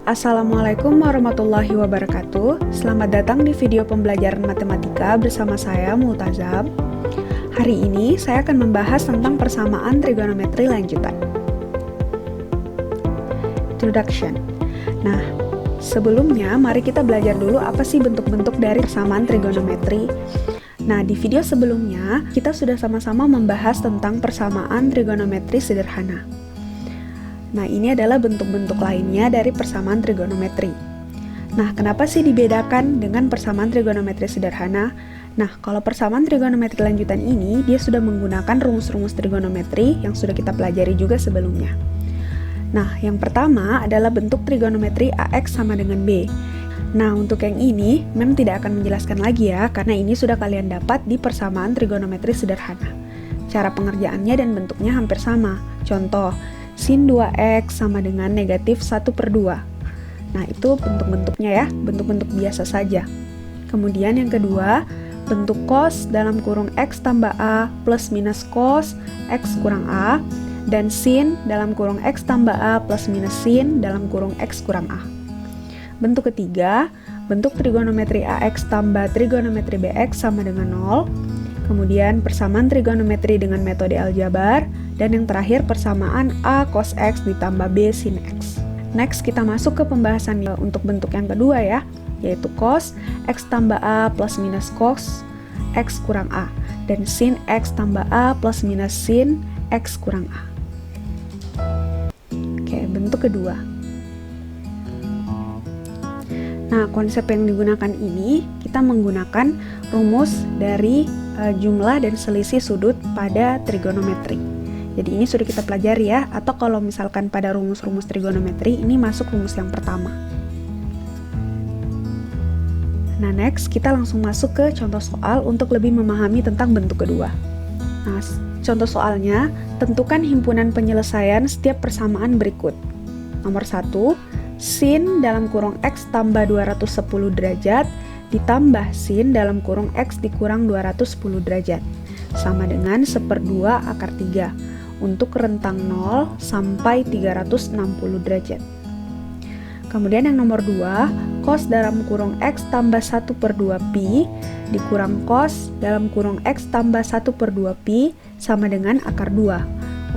Assalamualaikum warahmatullahi wabarakatuh. Selamat datang di video pembelajaran matematika bersama saya Multazam. Hari ini saya akan membahas tentang persamaan trigonometri lanjutan. Introduction. Nah, sebelumnya mari kita belajar dulu apa sih bentuk-bentuk dari persamaan trigonometri. Nah, di video sebelumnya kita sudah sama-sama membahas tentang persamaan trigonometri sederhana. Nah, ini adalah bentuk-bentuk lainnya dari persamaan trigonometri. Nah, kenapa sih dibedakan dengan persamaan trigonometri sederhana? Nah, kalau persamaan trigonometri lanjutan ini, dia sudah menggunakan rumus-rumus trigonometri yang sudah kita pelajari juga sebelumnya. Nah, yang pertama adalah bentuk trigonometri AX sama dengan B. Nah, untuk yang ini, Mem tidak akan menjelaskan lagi ya, karena ini sudah kalian dapat di persamaan trigonometri sederhana. Cara pengerjaannya dan bentuknya hampir sama. Contoh, sin 2x sama dengan negatif 1/2. Nah, itu bentuk-bentuknya ya, bentuk-bentuk biasa saja. Kemudian yang kedua, bentuk cos dalam kurung x tambah a plus minus cos x kurang a, dan sin dalam kurung x tambah a plus minus sin dalam kurung x kurang a. Bentuk ketiga, bentuk trigonometri AX tambah trigonometri BX sama dengan 0. Kemudian persamaan trigonometri dengan metode aljabar, dan yang terakhir persamaan A cos X ditambah B sin X. Next, kita masuk ke pembahasan untuk bentuk yang kedua ya, yaitu cos X tambah A plus minus cos X kurang A, dan sin X tambah A plus minus sin X kurang A. Oke, bentuk kedua. Nah, konsep yang digunakan ini, kita menggunakan rumus dari jumlah dan selisih sudut pada trigonometri. Jadi ini sudah kita pelajari ya, atau kalau misalkan pada rumus-rumus trigonometri, ini masuk rumus yang pertama. Nah, next kita langsung masuk ke contoh soal untuk lebih memahami tentang bentuk kedua. Nah, contoh soalnya, tentukan himpunan penyelesaian setiap persamaan berikut. Nomor 1, sin dalam kurung x tambah 210 derajat ditambah sin dalam kurung x dikurang 210 derajat sama dengan 1/2 akar 3 untuk rentang 0 sampai 360 derajat. Kemudian yang nomor 2, cos dalam kurung x tambah 1/2 pi dikurang cos dalam kurung x tambah 1/2 pi sama dengan akar 2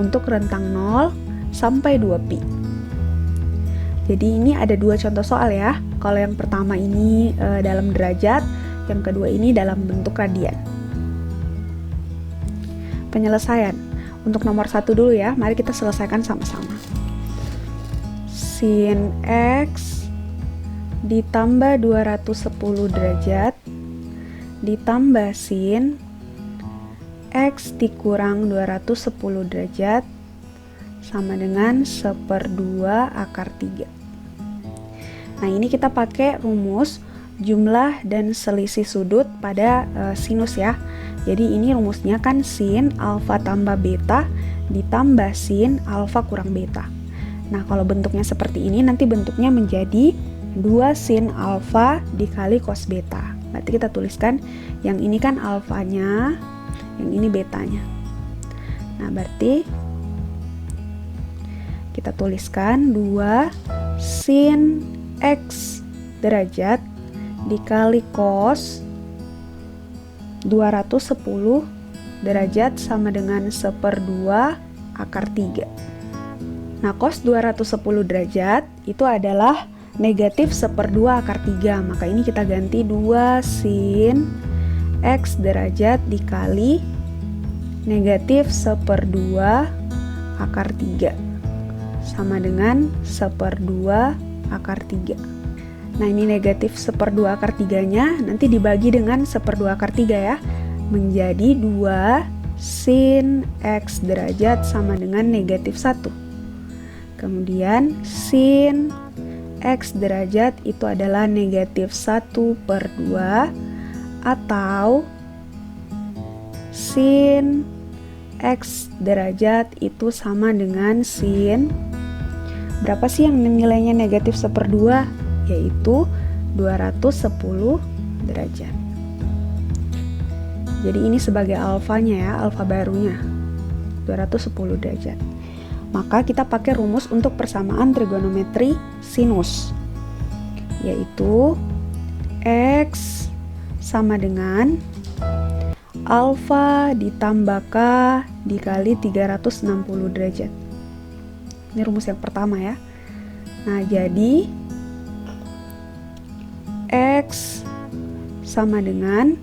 untuk rentang 0 sampai 2 pi. Jadi ini ada dua contoh soal ya. Kalau yang pertama ini dalam derajat, yang kedua ini dalam bentuk radian. Penyelesaian. Untuk nomor 1 dulu ya, mari kita selesaikan sama-sama. Sin X ditambah 210 derajat ditambah sin X dikurang 210 derajat sama dengan 1/2 akar 3. Nah, ini kita pakai rumus jumlah dan selisih sudut pada sinus ya. Jadi ini rumusnya kan sin alfa tambah beta ditambah sin alfa kurang beta. Nah, kalau bentuknya seperti ini, nanti bentuknya menjadi 2 sin alfa dikali cos beta. Berarti kita tuliskan yang ini kan alfanya, yang ini betanya. Nah, berarti kita tuliskan 2 sin X derajat dikali cos 210 derajat sama dengan 1/2 akar 3. Nah, cos 210 derajat itu adalah negatif 1/2 akar 3. Maka ini kita ganti 2 sin X derajat dikali negatif 1/2 akar 3 sama dengan 1/2 akar 3. Nah, ini negatif 1/2 akar 3-nya nanti dibagi dengan 1/2 akar 3 ya, menjadi 2 sin X derajat sama dengan negatif 1. Kemudian sin X derajat itu adalah negatif 1/2 atau sin X derajat itu sama dengan sin, berapa sih yang nilainya negatif 1/2? Yaitu 210 derajat. Jadi ini sebagai alfanya ya, alfa barunya 210 derajat. Maka kita pakai rumus untuk persamaan trigonometri sinus. yaitu X sama dengan alfa ditambah K dikali 360 derajat. Ini rumus yang pertama ya. Nah, jadi X sama dengan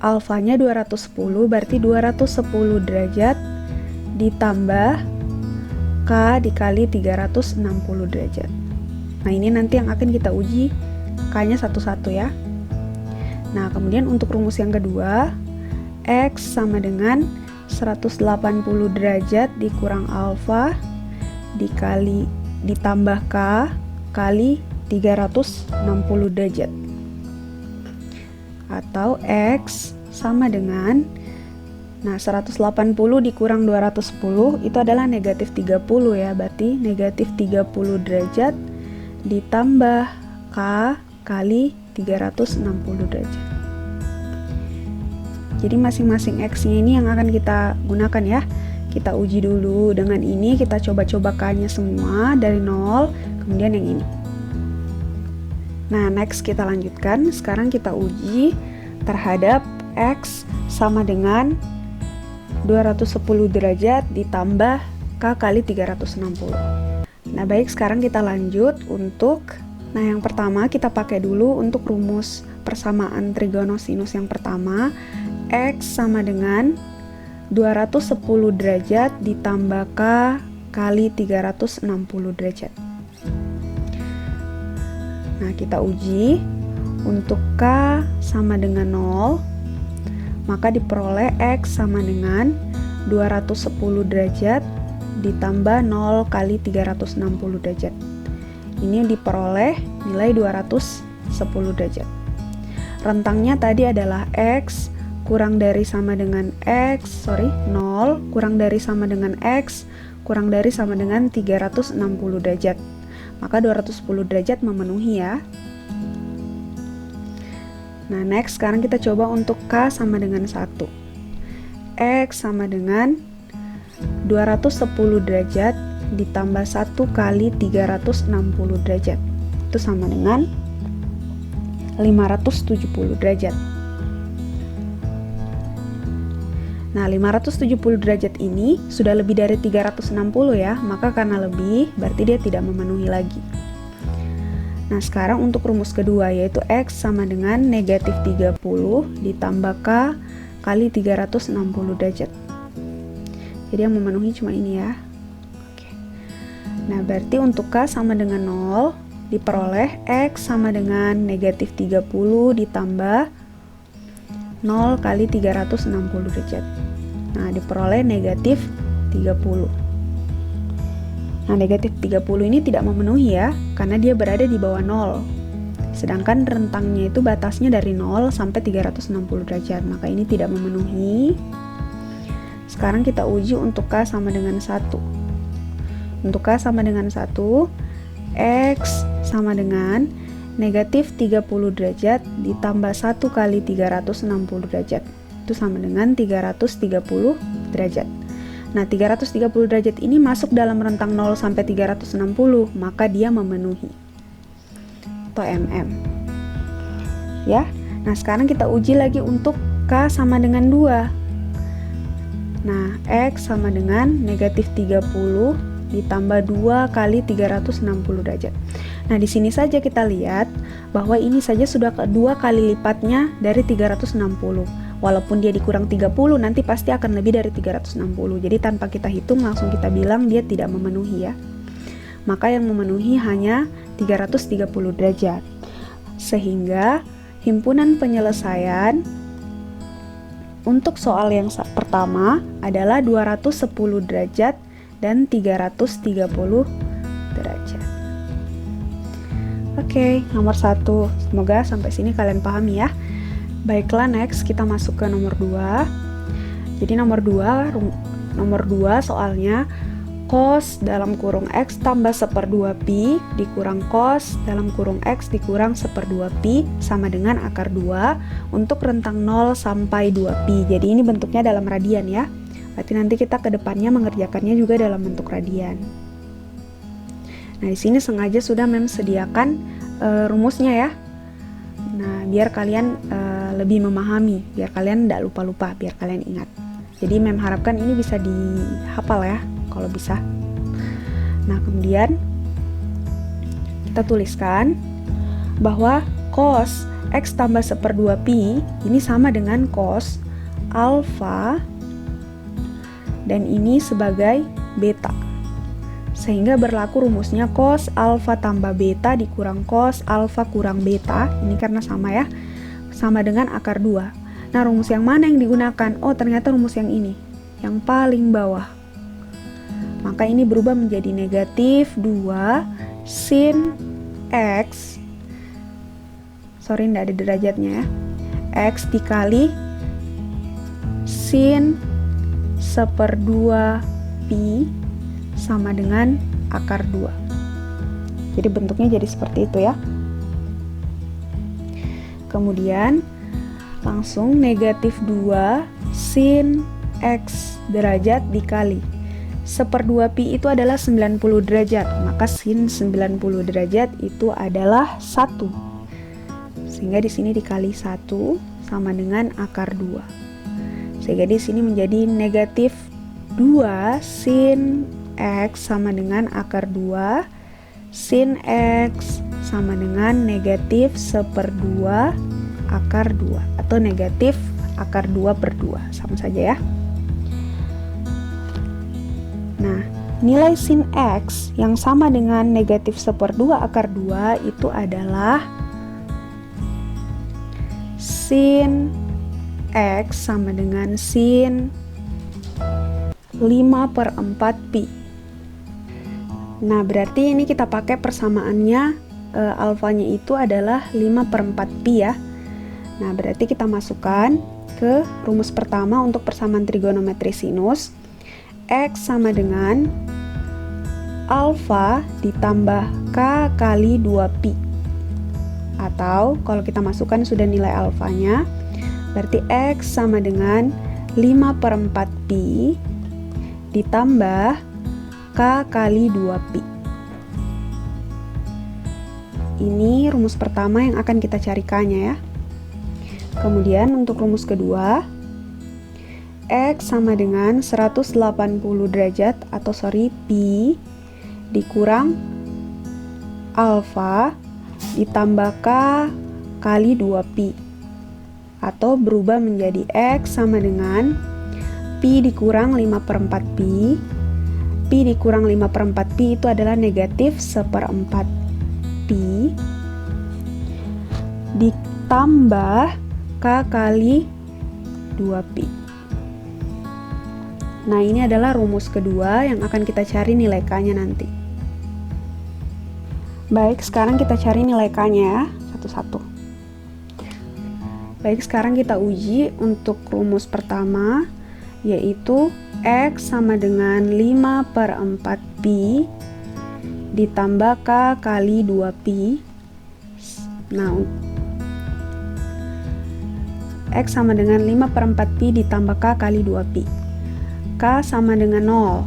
alfanya 210, berarti 210 derajat ditambah K dikali 360 derajat. Nah, ini nanti yang akan kita uji K-nya satu-satu ya. Nah, kemudian untuk rumus yang kedua, X sama dengan 180 derajat dikurang alfa dikali ditambah K kali 360 derajat. Atau X sama dengan, nah 180 dikurang 210 itu adalah negatif 30 ya, berarti negatif 30 derajat ditambah K kali 360 derajat. Jadi masing-masing X-nya ini yang akan kita gunakan ya. Kita uji dulu dengan ini, kita coba-coba K-nya semua dari 0, kemudian yang ini. Nah, next kita lanjutkan. Sekarang kita uji terhadap X sama dengan 210 derajat ditambah K kali 360. Nah, baik, sekarang kita lanjut untuk, nah yang pertama kita pakai dulu untuk rumus persamaan trigonosinus yang pertama. X sama dengan 210 derajat ditambah K kali 360 derajat. Nah, kita uji untuk K sama dengan 0, maka diperoleh X sama dengan 210 derajat ditambah 0 kali 360 derajat. Ini diperoleh nilai 210 derajat. Rentangnya tadi adalah X kurang dari sama dengan 0 kurang dari sama dengan X kurang dari sama dengan 360 derajat. Maka 210 derajat memenuhi ya. Nah, next sekarang kita coba untuk K sama dengan 1. X sama dengan 210 derajat ditambah 1 kali 360 derajat. Itu sama dengan 570 derajat. Nah, 570 derajat ini sudah lebih dari 360 ya, maka karena lebih berarti dia tidak memenuhi lagi. Nah, sekarang untuk rumus kedua yaitu X sama dengan negatif 30 ditambah K kali 360 derajat. Jadi yang memenuhi cuma ini ya. Oke. Nah, berarti untuk K sama dengan 0 diperoleh X sama dengan negatif 30 ditambah 0 kali 360 derajat. Nah, diperoleh negatif 30. Nah, negatif 30 ini tidak memenuhi ya, karena dia berada di bawah 0. Sedangkan rentangnya itu batasnya dari 0 sampai 360 derajat, maka ini tidak memenuhi. Sekarang kita uji untuk K sama dengan 1. Untuk K sama dengan 1, X sama dengan negatif 30 derajat ditambah 1 kali 360 derajat. Itu sama dengan 330 derajat. Nah, 330 derajat ini masuk dalam rentang 0 sampai 360, maka dia memenuhi. Atau mm. Ya. Nah, sekarang kita uji lagi untuk K sama dengan 2. Nah, X sama dengan negatif 30 ditambah 2 kali 360 derajat. Nah, di sini saja kita lihat bahwa ini saja sudah kedua kali lipatnya dari 360. Walaupun dia dikurang 30, nanti pasti akan lebih dari 360. Jadi tanpa kita hitung langsung kita bilang dia tidak memenuhi ya. Maka yang memenuhi hanya 330 derajat. Sehingga himpunan penyelesaian untuk soal yang pertama adalah 210 derajat dan 330 derajat. Oke, nomor 1. Semoga sampai sini kalian pahami ya. Baiklah, next kita masuk ke nomor 2. Jadi nomor 2 soalnya cos dalam kurung X tambah 1/2 pi dikurang cos dalam kurung X dikurang 1/2 pi sama dengan akar 2 untuk rentang 0 sampai 2 pi. Jadi ini bentuknya dalam radian ya. Berarti nanti kita ke depannya mengerjakannya juga dalam bentuk radian. Nah, di sini sengaja sudah sediakan rumusnya ya. Nah, biar kalian lebih memahami, biar kalian tidak lupa-lupa, biar kalian ingat. Jadi Mem harapkan ini bisa dihafal ya, kalau bisa. Nah, kemudian kita tuliskan bahwa cos X tambah 1/2 pi ini sama dengan cos alfa, dan ini sebagai beta. Sehingga berlaku rumusnya cos alfa tambah beta dikurang cos alfa kurang beta. Ini karena sama ya, sama dengan akar 2. Nah, rumus yang mana yang digunakan? Oh, ternyata rumus yang ini, yang paling bawah. Maka ini berubah menjadi negatif 2 sin X, sorry tidak ada derajatnya ya, X dikali sin 1/2 pi sama dengan akar 2. Jadi bentuknya jadi seperti itu ya. Kemudian langsung negatif 2 sin X derajat dikali 1/2 pi itu adalah 90 derajat, maka sin 90 derajat itu adalah 1. Sehingga di sini dikali 1 sama dengan akar 2. Sehingga di sini menjadi negatif 2 sin X sama dengan akar 2. Sin X sama dengan negatif 1/2 akar 2 atau negatif akar 2/2, sama saja ya. Nah, nilai sin X yang sama dengan negatif 1/2 akar 2 itu adalah sin X sama dengan sin 5/4 pi. Nah, berarti ini kita pakai persamaannya, alfanya itu adalah 5/4 pi ya. Nah, berarti kita masukkan ke rumus pertama untuk persamaan trigonometri sinus. X sama dengan alfa ditambah K kali 2 pi. Atau kalau kita masukkan sudah nilai alfanya, berarti X sama dengan 5/4 pi ditambah K kali 2 pi. Ini rumus pertama yang akan kita carikannya ya. Kemudian untuk rumus kedua, X sama dengan 180 derajat atau pi dikurang alfa ditambah K kali 2 pi, atau berubah menjadi X sama dengan pi dikurang 5/4 pi. Pi dikurang 5/4 pi itu adalah negatif 1/4 pi ditambah K kali 2 pi. Nah, ini adalah rumus kedua yang akan kita cari nilai K-nya nanti. Baik, sekarang kita cari nilai K-nya ya, satu-satu. Baik, sekarang kita uji untuk rumus pertama, yaitu X sama dengan 5/4 pi ditambah K kali 2 pi. Nah, X sama dengan 5/4 pi ditambah K kali 2 pi. K sama dengan 0.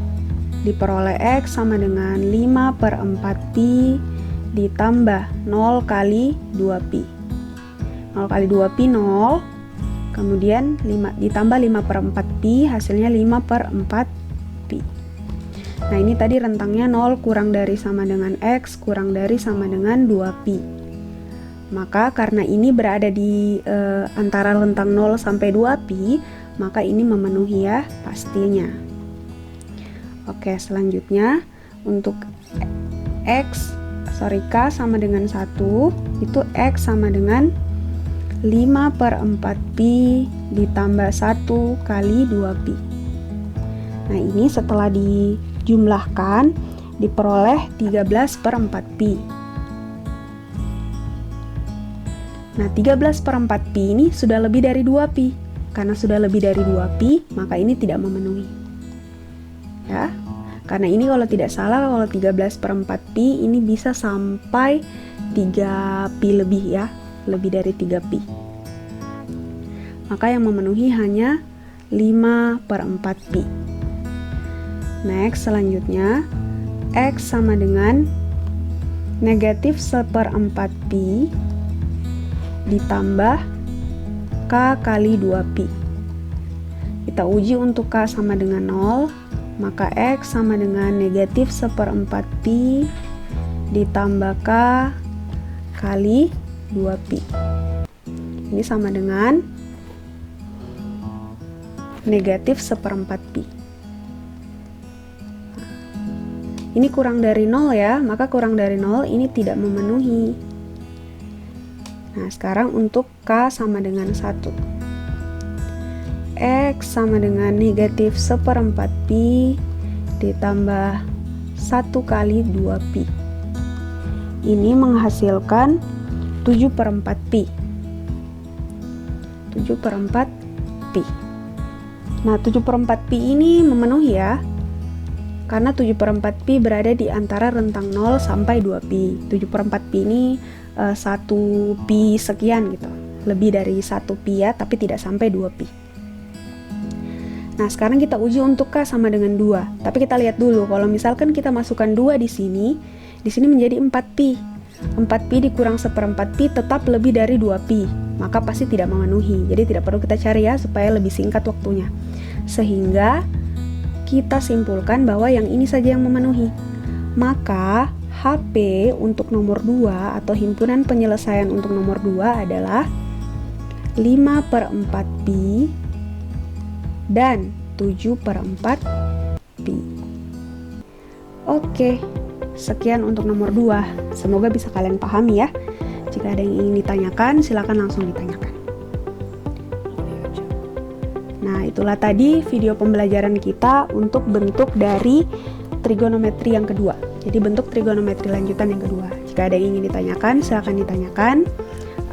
Diperoleh X sama dengan 5/4 pi ditambah 0 kali 2 pi. 0 kali 2 pi 0. Kemudian 5 ditambah 5/4 pi, hasilnya 5/4 pi. Nah, ini tadi rentangnya 0 kurang dari sama dengan X kurang dari sama dengan 2 pi. Maka karena ini berada di antara rentang 0 sampai 2 pi, maka ini memenuhi ya pastinya. Oke, selanjutnya untuk K sama dengan 1, itu X sama dengan 5/4 pi ditambah 1 kali 2 pi. Nah, ini setelah dijumlahkan diperoleh 13/4 pi. Nah, 13/4 pi ini sudah lebih dari 2 pi. Karena sudah lebih dari 2 pi, maka ini tidak memenuhi. Ya. Karena ini kalau tidak salah, kalau 13/4 pi ini bisa sampai 3 pi lebih ya, lebih dari 3 pi. Maka yang memenuhi hanya 5/4 pi. Next, selanjutnya X sama dengan negatif 1/4 pi ditambah K kali 2pi. Kita uji untuk K sama dengan 0, maka X sama dengan negatif 1/4 pi ditambah K kali 2pi. Ini sama dengan negatif 1/4 pi. Ini kurang dari 0 ya, maka kurang dari 0 ini tidak memenuhi. Nah, sekarang untuk K sama dengan 1. X sama dengan negatif 1/4 pi ditambah 1 kali 2pi. Ini menghasilkan 7/4 pi. 7/4 pi. Nah, 7/4 pi ini memenuhi ya, karena 7/4 pi berada di antara rentang 0 sampai 2pi. 7/4 pi ini 1 pi sekian gitu, lebih dari 1 pi ya, tapi tidak sampai 2pi. Nah, sekarang kita uji untuk K sama dengan 2. Tapi kita lihat dulu, kalau misalkan kita masukkan 2 di sini menjadi 4pi. 4pi dikurang 1/4 pi tetap lebih dari 2pi, maka pasti tidak memenuhi. Jadi tidak perlu kita cari ya, supaya lebih singkat waktunya. Sehingga kita simpulkan bahwa yang ini saja yang memenuhi. Maka HP untuk nomor 2 atau himpunan penyelesaian untuk nomor 2 adalah 5/4 pi dan 7/4 pi. Oke, sekian untuk nomor 2. Semoga bisa kalian pahami ya. Jika ada yang ingin ditanyakan, silakan langsung ditanyakan. Nah, itulah tadi video pembelajaran kita untuk bentuk dari trigonometri yang kedua. Jadi bentuk trigonometri lanjutan yang kedua. Jika ada yang ingin ditanyakan, silakan ditanyakan.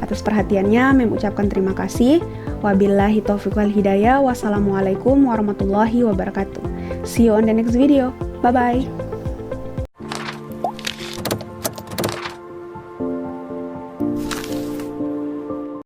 Atas perhatiannya, Mem ucapkan terima kasih. Wabillahi taufiq wal hidayah. Wassalamualaikum warahmatullahi wabarakatuh. See you on the next video. Bye-bye.